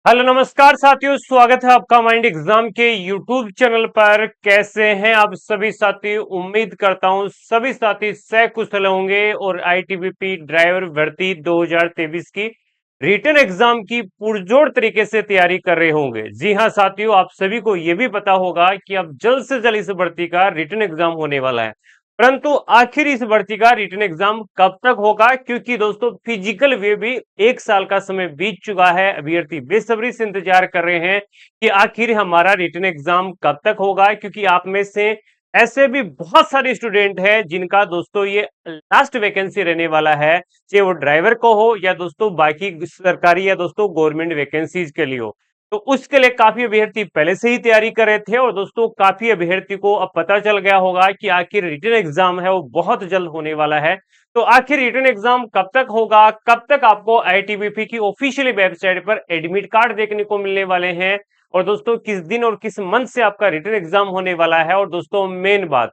Hello नमस्कार साथियों, स्वागत है आपका माइंड एग्जाम के यूट्यूब चैनल पर। कैसे हैं आप सभी साथी? उम्मीद करता हूं सभी साथी सकुशल होंगे और आईटीबीपी ड्राइवर भर्ती 2023 की रिटन एग्जाम की पुरजोर तरीके से तैयारी कर रहे होंगे। जी हां साथियों, आप सभी को यह भी पता होगा कि अब जल्द से जल्द इस भर्ती का रिटन एग्जाम होने वाला है। परंतु आखिर इस भर्ती का रिटन एग्जाम कब तक होगा, क्योंकि दोस्तों फिजिकल वे भी 1 साल का समय बीत चुका है। अभ्यर्थी बेसब्री से इंतजार कर रहे हैं कि आखिर हमारा रिटन एग्जाम कब तक होगा, क्योंकि आप में से ऐसे भी बहुत सारे स्टूडेंट हैं जिनका दोस्तों ये लास्ट वैकेंसी रहने वाला है, चाहे वो ड्राइवर को हो या दोस्तों बाकी सरकारी या दोस्तों गवर्नमेंट वैकेंसीज के लिए हो। तो उसके लिए काफी अभ्यर्थी पहले से ही तैयारी कर रहे थे और दोस्तों काफी अभ्यर्थी को अब पता चल गया होगा कि आखिर रिटन एग्जाम है वो बहुत जल्द होने वाला है। तो आखिर रिटन एग्जाम कब तक होगा, कब तक आपको आईटीबीपी की ऑफिशियली वेबसाइट पर एडमिट कार्ड देखने को मिलने वाले हैं, और दोस्तों किस दिन और किस मंथ से आपका रिटन एग्जाम होने वाला है। और दोस्तों मेन बात,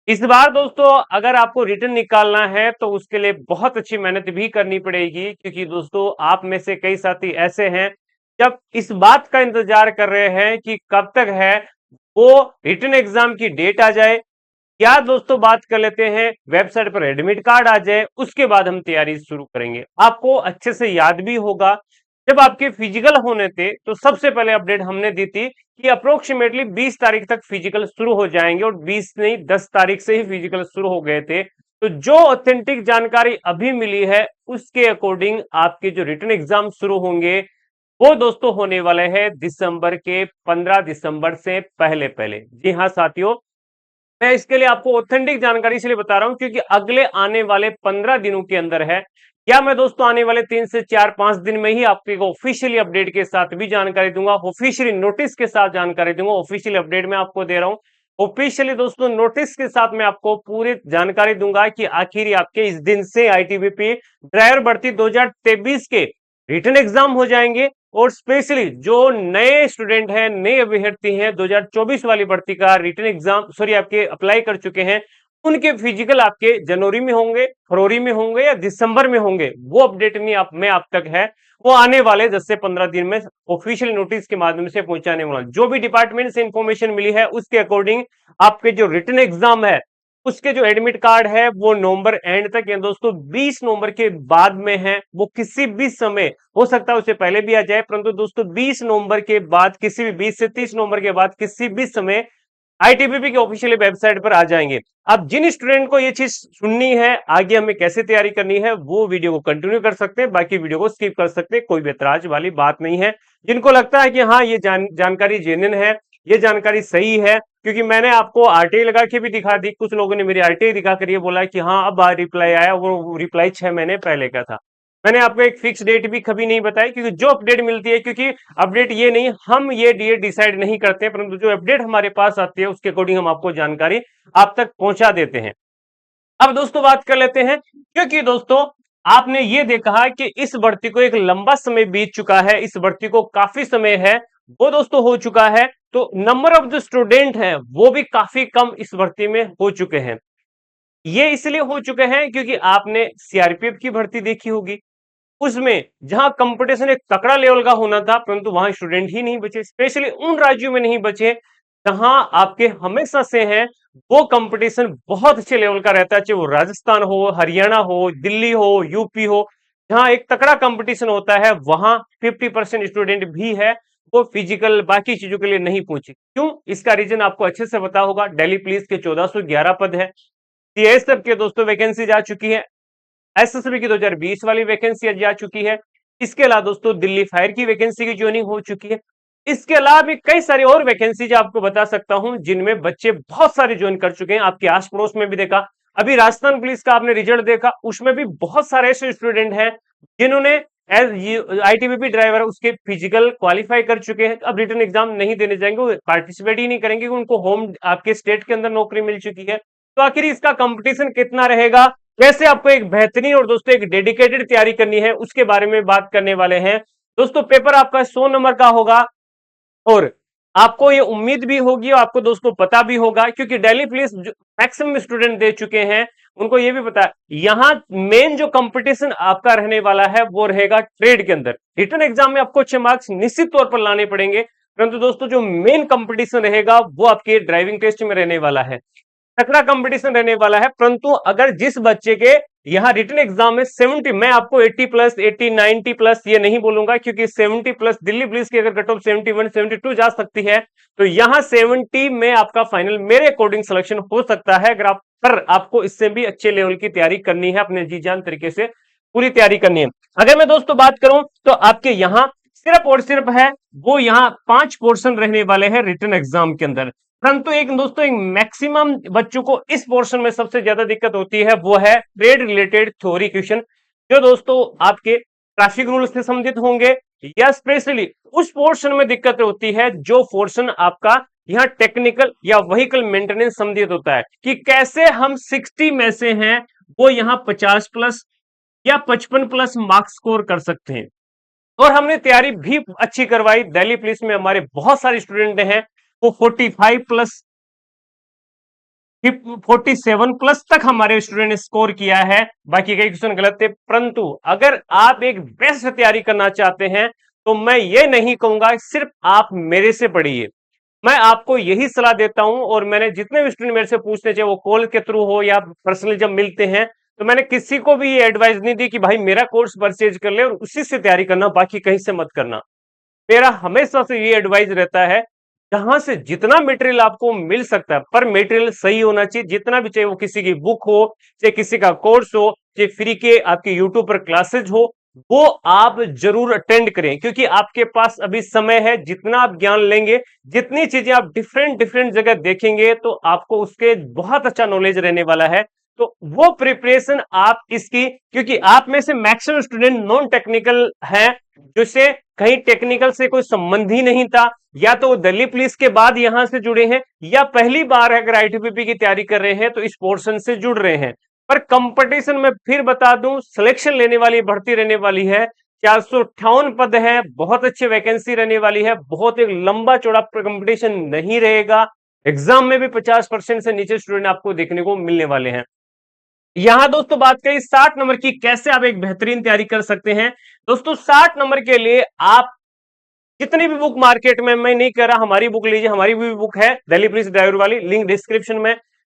इस बार दोस्तों अगर आपको रिटर्न निकालना है तो उसके लिए बहुत अच्छी मेहनत भी करनी पड़ेगी, क्योंकि दोस्तों आप में से कई साथी ऐसे हैं जब इस बात का इंतजार कर रहे हैं कि कब तक है वो रिटर्न एग्जाम की डेट आ जाए, या दोस्तों बात कर लेते हैं वेबसाइट पर एडमिट कार्ड आ जाए, उसके बाद हम तैयारी शुरू करेंगे। आपको अच्छे से याद भी होगा जब आपके फिजिकल होने थे तो सबसे पहले अपडेट हमने दी थी कि अप्रोक्सीमेटली 20 तारीख तक फिजिकल शुरू हो जाएंगे, और 20 नहीं 10 तारीख से ही फिजिकल शुरू हो गए थे। तो जो ऑथेंटिक जानकारी अभी मिली है उसके अकॉर्डिंग आपके जो रिटन एग्जाम शुरू होंगे वो दोस्तों होने वाले हैं दिसंबर के 15 दिसंबर से पहले पहले। जी हाँ साथियों, मैं इसके लिए आपको ऑथेंटिक जानकारी इसलिए बता रहा हूं क्योंकि अगले आने वाले 15 दिनों के अंदर है, या मैं दोस्तों आने वाले 3 से 4-5 दिन में ही आपको ऑफिशियली अपडेट के साथ भी जानकारी दूंगा, ऑफिशियली नोटिस के साथ जानकारी दूंगा। ऑफिशियली अपडेट में आपको दे रहा हूं, ऑफिशियली दोस्तों नोटिस के साथ मैं आपको पूरी जानकारी दूंगा कि आखिर आपके इस दिन से आईटीबीपी ड्राइवर भर्ती 2023 के रिटन एग्जाम हो जाएंगे। और स्पेशली जो नए स्टूडेंट हैं, नए अभ्यर्थी हैं, 2024 वाली भर्ती का रिटन एग्जाम सॉरी आपके अप्लाई कर चुके हैं, उनके फिजिकल आपके जनवरी में होंगे, फरवरी में होंगे या दिसंबर में होंगे, वो अपडेट नहीं आप में आप तक है, वो आने वाले 10 से 15 दिन में ऑफिशियल नोटिस के माध्यम से पहुंचाने वाला। जो भी डिपार्टमेंट से इंफॉर्मेशन मिली है उसके अकॉर्डिंग आपके जो रिटन एग्जाम है उसके जो एडमिट कार्ड है वो नवंबर एंड तक या दोस्तों 20 नवंबर के बाद में है। वो किसी भी समय हो सकता है, उससे पहले भी आ जाए, परंतु दोस्तों 20 नवंबर के बाद किसी भी 20 से 30 नवंबर के बाद किसी भी समय आईटीबीपी की ऑफिशियल वेबसाइट पर आ जाएंगे। अब जिन स्टूडेंट को ये चीज सुननी है आगे हमें कैसे तैयारी करनी है, वो वीडियो को कंटिन्यू कर सकते हैं, बाकी वीडियो को स्किप कर सकते हैं, कोई भी ऐतराज वाली बात नहीं है। जिनको लगता है कि हाँ ये जानकारी जेन्युइन है, ये जानकारी सही है, क्योंकि मैंने आपको आरटीआई लगा के भी दिखा दी, कुछ लोगों ने मेरी आरटीआई दिखाकर ये बोला कि हाँ अब रिप्लाई आया, वो रिप्लाई 6 महीने पहले का था। मैंने आपको एक फिक्स डेट भी कभी नहीं बताई, क्योंकि जो अपडेट मिलती है, क्योंकि अपडेट ये नहीं हम ये डेट डिसाइड नहीं करते, परंतु जो अपडेट हमारे पास आती है उसके अकॉर्डिंग हम आपको जानकारी आप तक पहुंचा देते हैं। अब दोस्तों बात कर लेते हैं, क्योंकि दोस्तों आपने ये देखा है कि इस भर्ती को एक लंबा समय बीत चुका है, इस भर्ती को काफी समय है वो दोस्तों हो चुका है, तो नंबर ऑफ जो स्टूडेंट हैं वो भी काफी कम इस भर्ती में हो चुके हैं। ये इसलिए हो चुके हैं क्योंकि आपने सीआरपीएफ की भर्ती देखी होगी, उसमें जहां कंपटीशन एक तकड़ा लेवल का होना था, परंतु वहां स्टूडेंट ही नहीं बचे, स्पेशली उन राज्यों में नहीं बचे जहां आपके हमेशा से हैं वो कंपटीशन बहुत अच्छे लेवल का रहता है, चाहे वो राजस्थान हो, हरियाणा हो, दिल्ली हो, यूपी हो, जहां एक तकड़ा कंपटीशन होता है वहां 50% स्टूडेंट भी है वो फिजिकल बाकी चीजों के लिए नहीं पहुंचे। क्यों? इसका रीजन आपको अच्छे से पता होगा। दिल्ली पुलिस के 1411 पद है, सीएसएफ के दोस्तों वैकेंसी जा चुकी है, एसएसबी की 2020 वाली वैकेंसी जा चुकी है, इसके अलावा दोस्तों दिल्ली फायर की वैकेंसी की ज्वाइनिंग हो चुकी है। इसके अलावा भी कई सारी और वैकेंसी आपको बता सकता हूं जिनमें बच्चे बहुत सारे ज्वाइन कर चुके हैं। आपके आस पड़ोस में भी देखा, अभी राजस्थान पुलिस का आपने रिजल्ट देखा, उसमें भी बहुत सारे ऐसे स्टूडेंट हैं जिन्होंने एज आईटीबीपी ड्राइवर उसके फिजिकल क्वालिफाई कर चुके हैं, अब रिटर्न एग्जाम नहीं देने जाएंगे, वो पार्टिसिपेट ही नहीं करेंगे, उनको होम आपके स्टेट के अंदर नौकरी मिल चुकी है। तो आखिर इसका कंपटीशन कितना रहेगा, कैसे आपको एक बेहतरीन और दोस्तों एक डेडिकेटेड तैयारी करनी है, उसके बारे में बात करने वाले हैं। दोस्तों पेपर आपका 100 नंबर का होगा, और आपको ये उम्मीद भी होगी और आपको दोस्तों पता भी होगा, क्योंकि Delhi police maximum student they चुके हैं, उनको ये भी पता है यहाँ मेन जो कंपटीशन आपका रहने वाला है वो रहेगा ट्रेड के अंदर। रिटन एग्जाम में आपको अच्छे मार्क्स निश्चित तौर पर लाने पड़ेंगे, परंतु दोस्तों जो मेन कंपटीशन रहेगा वो आपके ड्राइविंग टेस्ट में रहने वाला है, तगड़ा कंपटीशन रहने वाला है। परंतु अगर जिस बच्चे के यहाँ रिटन एग्जाम में 70, मैं आपको 80 प्लस 80 90 प्लस ये नहीं बोलूंगा, क्योंकि 70 प्लस दिल्ली पुलिस की अगर कट ऑफ 71 72 जा सकती है, तो यहाँ 70 में आपका फाइनल मेरे अकॉर्डिंग सिलेक्शन हो सकता है। अगर आप पर आपको इससे भी अच्छे लेवल की तैयारी करनी है, अपने जी जान तरीके से पूरी तैयारी करनी है। अगर मैं दोस्तों बात करूं तो आपके यहाँ सिर्फ और सिर्फ है वो यहाँ 5 पोर्शन रहने वाले हैं रिटन एग्जाम के अंदर। परंतु एक दोस्तों एक मैक्सिमम बच्चों को इस पोर्शन में सबसे ज्यादा दिक्कत होती है, वो है ट्रेड रिलेटेड थ्योरी क्वेश्चन, जो दोस्तों आपके ट्रैफिक रूल से संबंधित होंगे, या स्पेशली उस पोर्शन में दिक्कत होती है जो पोर्शन आपका यहाँ टेक्निकल या व्हीकल मेंटेनेंस संबंधित होता है, कि कैसे हम 60 में से हैं वो यहाँ 50 प्लस या 55 प्लस मार्क्स स्कोर कर सकते हैं। और हमने तैयारी भी अच्छी करवाई, दिल्ली पुलिस में हमारे बहुत सारे स्टूडेंट हैं वो 45 प्लस 47 प्लस तक हमारे स्टूडेंट ने स्कोर किया है। बाकी कई क्वेश्चन गलत थे, परंतु अगर आप एक बेस्ट तैयारी करना चाहते हैं तो मैं ये नहीं कहूंगा सिर्फ आप मेरे से पढ़िए, मैं आपको यही सलाह देता हूं। और मैंने जितने भी स्टूडेंट मेरे से पूछते, चाहे वो कॉल के थ्रू हो या पर्सनली जब मिलते हैं, तो मैंने किसी को भी ये एडवाइस नहीं दी कि भाई मेरा कोर्स परचेज कर ले और उसी से तैयारी करना, बाकी कहीं से मत करना। मेरा हमेशा से ये एडवाइस रहता है, जहां से जितना मटेरियल आपको मिल सकता है, पर मटेरियल सही होना चाहिए, जितना भी, चाहे वो किसी की बुक हो, चाहे किसी का कोर्स हो, चाहे फ्री के आपके यूट्यूब पर क्लासेज हो, वो आप जरूर अटेंड करें, क्योंकि आपके पास अभी समय है। जितना आप ज्ञान लेंगे, जितनी चीजें आप डिफरेंट डिफरेंट जगह देखेंगे, तो आपको उसके बहुत अच्छा नॉलेज रहने वाला है। तो वो प्रिपरेशन आप इसकी, क्योंकि आप में से मैक्सिमम स्टूडेंट नॉन टेक्निकल हैं, जिससे कहीं टेक्निकल से कोई संबंध ही नहीं था, या तो दिल्ली पुलिस के बाद यहां से जुड़े हैं, या पहली बार अगर आईटीबीपी की तैयारी कर रहे हैं तो इस पोर्शन से जुड़ रहे हैं। पर कंपटीशन में फिर बता दूं, सिलेक्शन लेने वाली भर्ती रहने वाली है, 458 पद है, बहुत अच्छी वैकेंसी रहने वाली है, बहुत एक लंबा चौड़ा कंपटीशन नहीं रहेगा। एग्जाम में भी 50% से नीचे स्टूडेंट आपको देखने को मिलने वाले हैं। यहां दोस्तों बात करें 60 नंबर की, कैसे आप एक बेहतरीन तैयारी कर सकते हैं। दोस्तों 60 नंबर के लिए आप जितनी भी बुक मार्केट में, मैं नहीं कह रहा हमारी बुक लीजिए, हमारी भी बुक है दिल्ली पुलिस ड्राइवर वाली, लिंक डिस्क्रिप्शन में।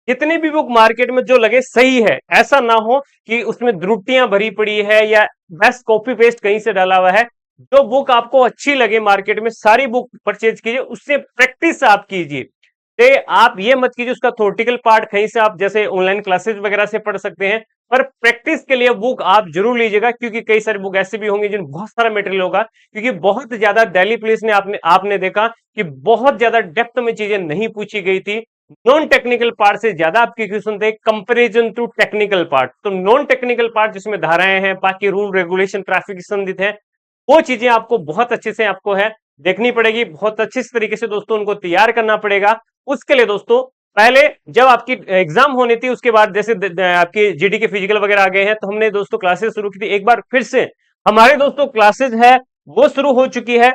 जितनी भी बुक मार्केट में जो लगे सही है, ऐसा ना हो कि उसमें त्रुटियां भरी पड़ी है या बस कॉपी पेस्ट कहीं से डाला हुआ है। जो बुक आपको अच्छी लगे मार्केट में, सारी बुक परचेज कीजिए, उससे प्रैक्टिस आप कीजिए। आप ये मत कीजिए उसका थ्योरेटिकल पार्ट कहीं से आप जैसे ऑनलाइन क्लासेस वगैरह से पढ़ सकते हैं, पर प्रैक्टिस के लिए बुक आप जरूर लीजिएगा, क्योंकि कई सारी बुक ऐसे भी होंगे जिनमें बहुत सारा मटेरियल होगा। क्योंकि बहुत ज्यादा दिल्ली पुलिस ने आपने देखा कि बहुत ज्यादा डेप्थ में चीजें नहीं पूछी गई थी, नॉन टेक्निकल पार्ट से ज्यादा आपके क्वेश्चन थे कंपेरिजन टू टेक्निकल पार्ट। तो नॉन टेक्निकल पार्ट जिसमें धाराएं हैं, बाकी रूल रेगुलेशन ट्रैफिक संबंधित है, वो चीजें आपको बहुत अच्छे से आपको है देखनी पड़ेगी, बहुत अच्छे तरीके से दोस्तों उनको तैयार करना पड़ेगा। उसके लिए दोस्तों पहले जब आपकी एग्जाम होनी थी, उसके बाद जैसे आपकी जीडी के फिजिकल वगैरह आ गए हैं, तो हमने दोस्तों क्लासेस शुरू की थी। एक बार फिर से हमारे दोस्तों क्लासेस है वो शुरू हो चुकी है,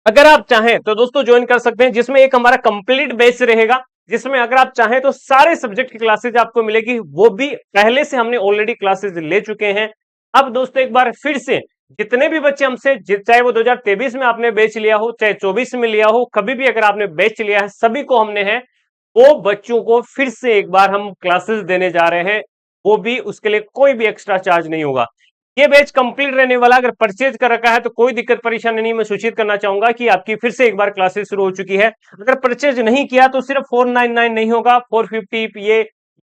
अगर आप चाहें तो दोस्तों ज्वाइन कर सकते हैं, जिसमें एक हमारा कंप्लीट बैच रहेगा, जिसमें अगर आप चाहें तो सारे सब्जेक्ट की क्लासेज आपको मिलेगी। वो भी पहले से हमने ऑलरेडी क्लासेज ले चुके हैं। अब दोस्तों एक बार फिर से जितने भी बच्चे हमसे, चाहे वो 2023 में आपने बैच लिया हो, चाहे 24 में लिया हो, कभी भी अगर आपने बैच लिया है, सभी को हमने है वो बच्चों को फिर से एक बार हम क्लासेस देने जा रहे हैं, वो भी उसके लिए कोई भी एक्स्ट्रा चार्ज नहीं होगा। ये बैच कंप्लीट रहने वाला, अगर परचेज कर रखा है तो कोई दिक्कत परेशानी नहीं। मैं सूचित करना चाहूंगा कि आपकी फिर से एक बार क्लासेस शुरू हो चुकी है। अगर परचेज नहीं किया तो सिर्फ 499 नहीं होगा, 450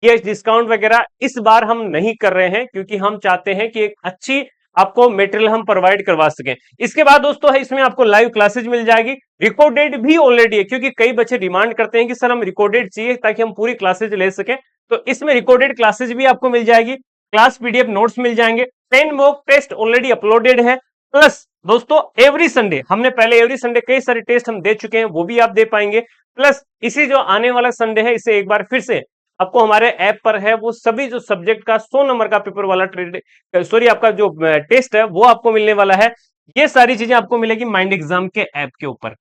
ये डिस्काउंट वगैरह इस बार हम नहीं कर रहे हैं, क्योंकि हम चाहते हैं कि एक अच्छी आपको मटेरियल हम प्रोवाइड करवा सकें। इसके बाद दोस्तों है इसमें आपको लाइव क्लासेज मिल जाएगी, रिकॉर्डेड भी ऑलरेडी है, क्योंकि कई बच्चे डिमांड करते हैं कि सर हम रिकॉर्डेड चाहिए ताकि हम पूरी क्लासेज ले सकें, तो इसमें रिकॉर्डेड क्लासेज भी आपको मिल जाएगी, क्लास पीडीएफ नोट्स मिल जाएंगे, 10 मॉक टेस्ट ऑलरेडी अपलोडेड है। प्लस दोस्तों एवरी संडे, हमने पहले एवरी संडे कई सारे टेस्ट हम दे चुके हैं, वो भी आप दे पाएंगे। प्लस इसी जो आने वाला संडे है, इसे एक बार फिर से आपको हमारे ऐप पर है वो सभी जो सब्जेक्ट का 100 नंबर का पेपर वाला आपका जो टेस्ट है वो आपको मिलने वाला है। ये सारी चीजें आपको मिलेगी माइंड एग्जाम के ऐप के ऊपर।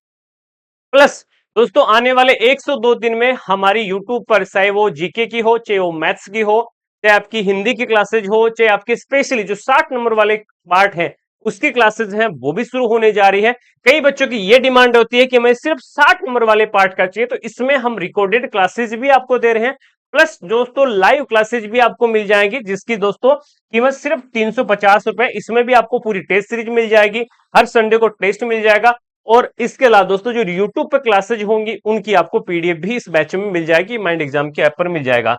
प्लस दोस्तों आने वाले 102 दिन में हमारी यूट्यूब पर, चाहे वो जीके की हो, चाहे वो मैथ्स की हो, चाहे आपकी हिंदी की क्लासेज हो, चाहे आपके स्पेशली जो 60 नंबर वाले पार्ट है उसकी क्लासेज हैं वो भी शुरू होने जा रही है। कई बच्चों की ये डिमांड होती है कि हमें सिर्फ 60 नंबर वाले पार्ट का चाहिए, तो इसमें हम रिकॉर्डेड क्लासेज भी आपको दे रहे हैं, प्लस दोस्तों लाइव क्लासेज भी आपको मिल जाएंगी, जिसकी दोस्तों कीमत सिर्फ 350 रुपए। इसमें भी आपको पूरी टेस्ट सीरीज मिल जाएगी, हर संडे को टेस्ट मिल जाएगा, और इसके अलावा दोस्तों जो यूट्यूब पे क्लासेज होंगी उनकी आपको पीडीएफ भी इस बैच में मिल जाएगी, माइंड एग्जाम के ऐप पर मिल जाएगा।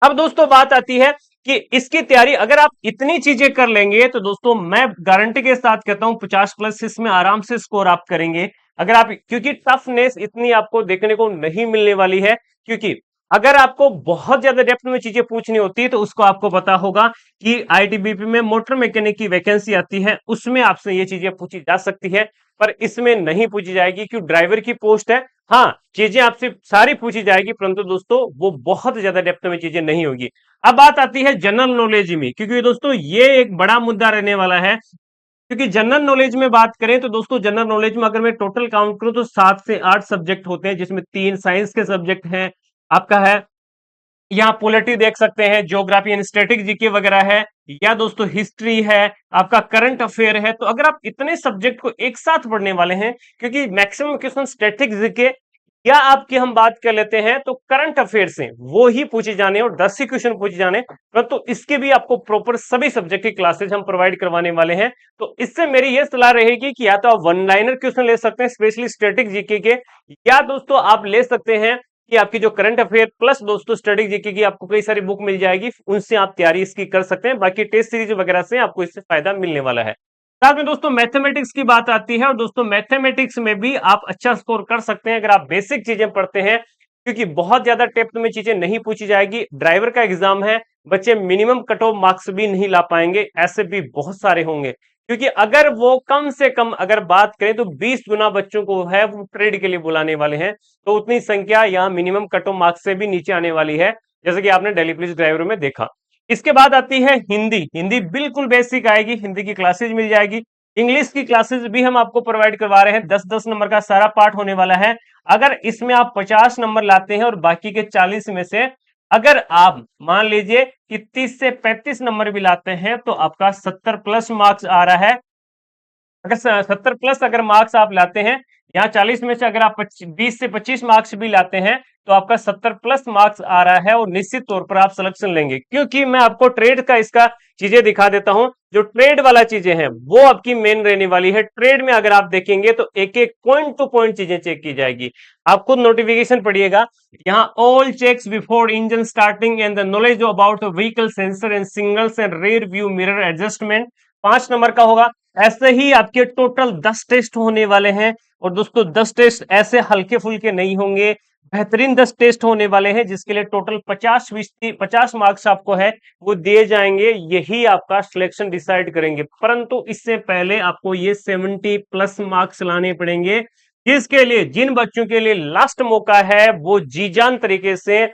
अब दोस्तों बात आती है कि इसकी तैयारी अगर आप इतनी चीजें कर लेंगे तो दोस्तों मैं गारंटी के साथ कहता हूं 50+ इसमें आराम से स्कोर आप करेंगे। अगर आप, क्योंकि टफनेस इतनी आपको देखने को नहीं मिलने वाली है, क्योंकि अगर आपको बहुत ज्यादा डेप्थ में चीजें पूछनी होती है तो उसको आपको पता होगा कि आईटीबीपी में मोटर मैकेनिक की वैकेंसी आती है, उसमें आपसे ये चीजें पूछी जा सकती है, पर इसमें नहीं पूछी जाएगी क्योंकि ड्राइवर की पोस्ट है। हाँ, चीजें आपसे सारी पूछी जाएगी, परंतु दोस्तों वो बहुत ज्यादा डेप्थ में चीजें नहीं होगी। अब बात आती है जनरल नॉलेज में, क्योंकि दोस्तों ये एक बड़ा मुद्दा रहने वाला है। क्योंकि जनरल नॉलेज में बात करें तो दोस्तों जनरल नॉलेज में अगर मैं टोटल काउंट करूं तो 7 से 8 सब्जेक्ट होते हैं, जिसमें 3 साइंस के सब्जेक्ट हैं, आपका है यहाँ पॉलिटी देख सकते हैं, ज्योग्राफी एंड स्टैटिक जीके वगैरह है, या दोस्तों हिस्ट्री है, आपका करंट अफेयर है। तो अगर आप इतने सब्जेक्ट को एक साथ पढ़ने वाले हैं, क्योंकि मैक्सिमम क्वेश्चन स्टैटिक जीके या आपकी हम बात कर लेते हैं तो करंट अफेयर से वो ही पूछे जाने और 10 ही क्वेश्चन पूछे जाने, परंतु इसके भी आपको प्रॉपर सभी सब्जेक्ट की क्लासेज हम प्रोवाइड करवाने वाले हैं। तो इससे मेरी ये सलाह रहेगी कि या तो आप वन लाइनर क्वेश्चन ले सकते हैं स्पेशली स्टैटिक जीके के, या दोस्तों आप ले सकते हैं कि आपकी जो करंट अफेयर प्लस दोस्तों स्टैटिक जीके की आपको कई सारी बुक मिल जाएगी, उनसे आप तैयारी इसकी कर सकते हैं। बाकी टेस्ट सीरीज वगैरह से आपको इससे फायदा मिलने वाला है। साथ में दोस्तों मैथमेटिक्स की बात आती है, और दोस्तों मैथमेटिक्स में भी आप अच्छा स्कोर कर सकते हैं अगर आप बेसिक चीजें पढ़ते हैं, क्योंकि बहुत ज्यादा डेप्थ में चीजें नहीं पूछी जाएगी। ड्राइवर का एग्जाम है, बच्चे मिनिमम कट ऑफ मार्क्स भी नहीं ला पाएंगे, ऐसे भी बहुत सारे होंगे, क्योंकि अगर वो कम से कम अगर बात करें तो 20 गुना बच्चों को है वो ट्रेड के लिए बुलाने वाले हैं, तो उतनी संख्या यहाँ मिनिमम कट ऑफ मार्क्स से भी नीचे आने वाली है, जैसे कि आपने दिल्ली पुलिस ड्राइवर में देखा। इसके बाद आती है हिंदी। हिंदी बिल्कुल बेसिक आएगी, हिंदी की क्लासेज मिल जाएगी। इंग्लिश की क्लासेस भी हम आपको प्रोवाइड करवा रहे हैं, 10-10 नंबर का सारा पार्ट होने वाला है। अगर इसमें आप 50 नंबर लाते हैं और बाकी के 40 में से अगर आप मान लीजिए कि 30 से 35 नंबर भी लाते हैं तो आपका 70+ मार्क्स आ रहा है। अगर 70+ अगर मार्क्स आप लाते हैं, यहाँ 40 में से अगर आप 20 से 25 मार्क्स भी लाते हैं तो आपका 70+ मार्क्स आ रहा है, और निश्चित तौर पर आप सिलेक्शन लेंगे। क्योंकि मैं आपको ट्रेड का इसका चीजें दिखा देता हूं, जो ट्रेड वाला चीजें हैं वो आपकी मेन रहने वाली है। ट्रेड में अगर आप देखेंगे तो एक एक पॉइंट टू पॉइंट चीजें चेक की जाएगी। आप खुद नोटिफिकेशन पढ़िएगा, यहाँ all checks before engine starting and the knowledge about vehicle sensor and signals and rear view mirror adjustment 5 number का होगा। ऐसे ही आपके टोटल 10 टेस्ट होने वाले हैं, और दोस्तों 10 टेस्ट ऐसे हल्के फुल्के नहीं होंगे, बेहतरीन 10 टेस्ट होने वाले हैं, जिसके लिए टोटल 50 मार्क्स आपको है वो दिए जाएंगे, यही आपका सिलेक्शन डिसाइड करेंगे। परंतु इससे पहले आपको ये 70+ मार्क्स लाने पड़ेंगे, जिसके लिए जिन बच्चों के लिए लास्ट मौका है वो जी जान तरीके से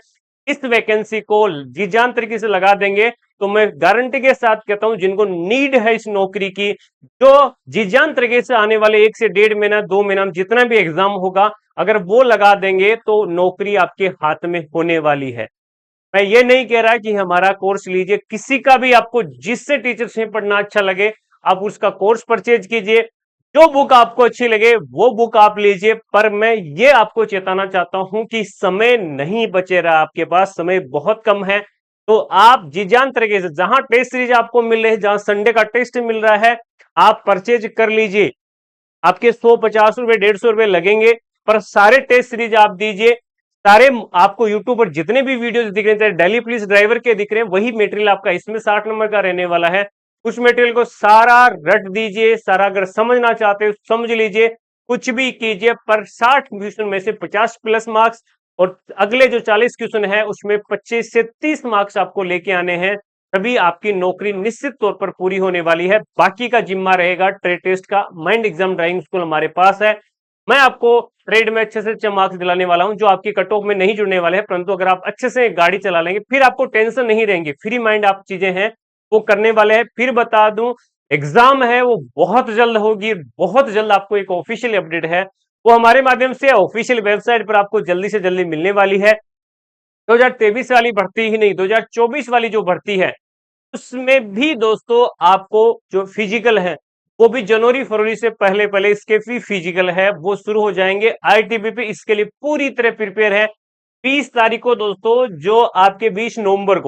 इस वैकेंसी को जी जान तरीके से लगा देंगे। तो मैं गारंटी के साथ कहता हूं जिनको नीड है इस नौकरी की, जो जी जान तरीके से आने वाले 1 से 1.5 महीना 2 महीना जितना भी एग्जाम होगा, अगर वो लगा देंगे तो नौकरी आपके हाथ में होने वाली है। मैं ये नहीं कह रहा कि हमारा कोर्स लीजिए, किसी का भी आपको जिससे टीचर से पढ़ना अच्छा लगे आप उसका कोर्स परचेज कीजिए, जो बुक आपको अच्छी लगे वो बुक आप लीजिए। पर मैं ये आपको चेताना चाहता हूं कि समय नहीं बचे रहा, आपके पास समय बहुत कम है। तो आप जी जान तरीके से जहां टेस्ट सीरीज आपको मिल रहे हैं, जहां संडे का टेस्ट मिल रहा है, आप परचेज कर लीजिए। आपके 150 रुपए 150 रुपए लगेंगे, पर सारे टेस्ट सीरीज आप दीजिए। सारे आपको यूट्यूब पर जितने भी वीडियोस दिख रहे हैं दिल्ली पुलिस ड्राइवर के दिख रहे हैं, वही मटेरियल आपका इसमें 60 नंबर का रहने वाला है। उस मटेरियल को सारा रट दीजिए, सारा अगर समझना चाहते हो समझ लीजिए, कुछ भी कीजिए, पर 60 क्वेश्चन में से 50+ मार्क्स, और अगले जो 40 क्वेश्चन है उसमें 25 से 30 मार्क्स आपको लेके आने हैं, तभी आपकी नौकरी निश्चित तौर पर पूरी होने वाली है। बाकी का जिम्मा रहेगा ट्रेड टेस्ट का। माइंड एग्जाम ड्राइविंग स्कूल हमारे पास है, मैं आपको ट्रेड में अच्छे से अच्छे मार्क्स दिलाने वाला हूं, जो आपकी कट ऑफ में नहीं जुड़ने वाले हैं, परंतु अगर आप अच्छे से गाड़ी चला लेंगे फिर आपको टेंशन नहीं रहेंगे, फ्री माइंड आप चीजें हैं वो करने वाले हैं। फिर बता दूं, एग्जाम है वो बहुत जल्द होगी, बहुत जल्द आपको एक ऑफिशियल अपडेट है वो हमारे माध्यम से ऑफिशियल वेबसाइट पर आपको जल्दी से जल्दी मिलने वाली है। 2023 वाली भर्ती ही नहीं, 2024 वाली जो भर्ती है उसमें भी दोस्तों आपको जो फिजिकल है वो भी जनवरी फरवरी से पहले पहले इसके भी फिजिकल है वो शुरू हो जाएंगे। आईटीबीपी इसके लिए पूरी तरह प्रिपेयर है। 20 तारीख को दोस्तों, जो आपके 20 नवंबर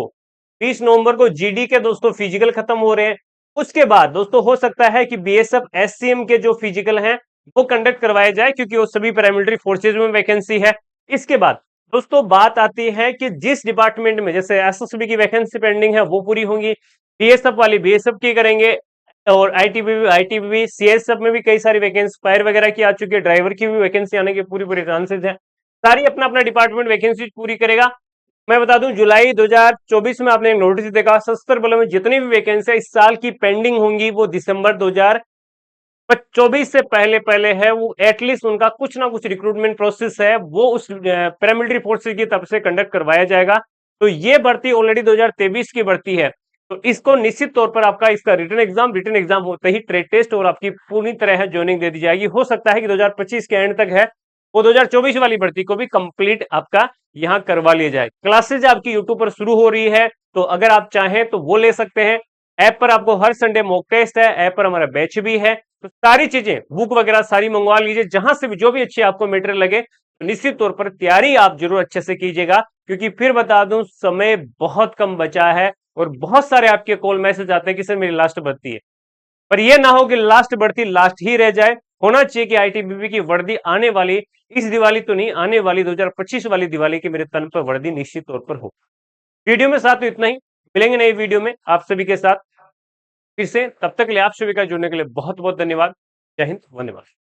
को जीडी के दोस्तों फिजिकल खत्म हो रहे हैं। उसके बाद दोस्तों हो सकता है कि बीएसएफ एससीएम के जो फिजिकल हैं वो कंडक्ट करवाए जाए, क्योंकि वो सभी पैरामिलिट्री फोर्सेज में वैकेंसी है। इसके बाद दोस्तों बात आती है कि जिस डिपार्टमेंट में, जैसे एसएसबी की वैकेंसी पेंडिंग है वो पूरी होंगी, बीएसएफ वाली बीएसएफ की करेंगे, और आईटीबीपी सीएसएफ में भी कई सारी वैकेंसी फायर वगैरह की आ चुकी है, ड्राइवर की भी वैकेंसी आने के पूरी पूरी चांसेस है। सारी अपना अपना डिपार्टमेंट वैकेंसी पूरी करेगा। मैं बता दूं जुलाई 2024 में आपने एक नोटिस देखा, सशस्त्र बलों में जितनी भी वैकेंसी इस साल की पेंडिंग होंगी वो दिसंबर 2024 से पहले पहले है, वो एटलीस्ट उनका कुछ ना कुछ रिक्रूटमेंट प्रोसेस है वो उस पैरामिलिट्री फोर्सेज की तरफ से कंडक्ट करवाया जाएगा। तो ये भर्ती ऑलरेडी 2023 की भर्ती है, तो इसको निश्चित तौर पर आपका इसका रिटर्न एग्जाम होते ही ट्रेड टेस्ट और आपकी पूरी तरह ज्वाइनिंग दे दी जाएगी। हो सकता है कि 2025 के एंड तक है वो 2024 वाली भर्ती को भी कंप्लीट आपका यहां करवा लिया जाए। क्लासेज आपकी यूट्यूब पर शुरू हो रही है, तो अगर आप चाहें तो वो ले सकते हैं। ऐप पर आपको हर संडे मॉक टेस्ट है, ऐप पर हमारा बैच भी है, तो सारी चीजें बुक वगैरह सारी मंगवा लीजिए। जहां से भी जो भी अच्छी आपको मटेरियल लगे तो निश्चित तौर पर तैयारी आप जरूर अच्छे से कीजिएगा, क्योंकि फिर बता दूं समय बहुत कम बचा है और बहुत सारे आपके कॉल मैसेज आते हैं कि सर मेरी लास्ट भर्ती है। पर यह ना हो कि लास्ट भर्ती लास्ट ही रह जाए। होना चाहिए कि आईटीबीपी की वर्दी आने वाली, इस दिवाली तो नहीं, आने वाली 2025 वाली दिवाली की मेरे तन पर वर्दी निश्चित तौर पर हो। वीडियो में साथ तो इतना ही, मिलेंगे नई वीडियो में आप सभी के साथ फिर से। तब तक के लिए आप सभी का जुड़ने के लिए बहुत बहुत धन्यवाद। जय हिंद, वंदे मातरम।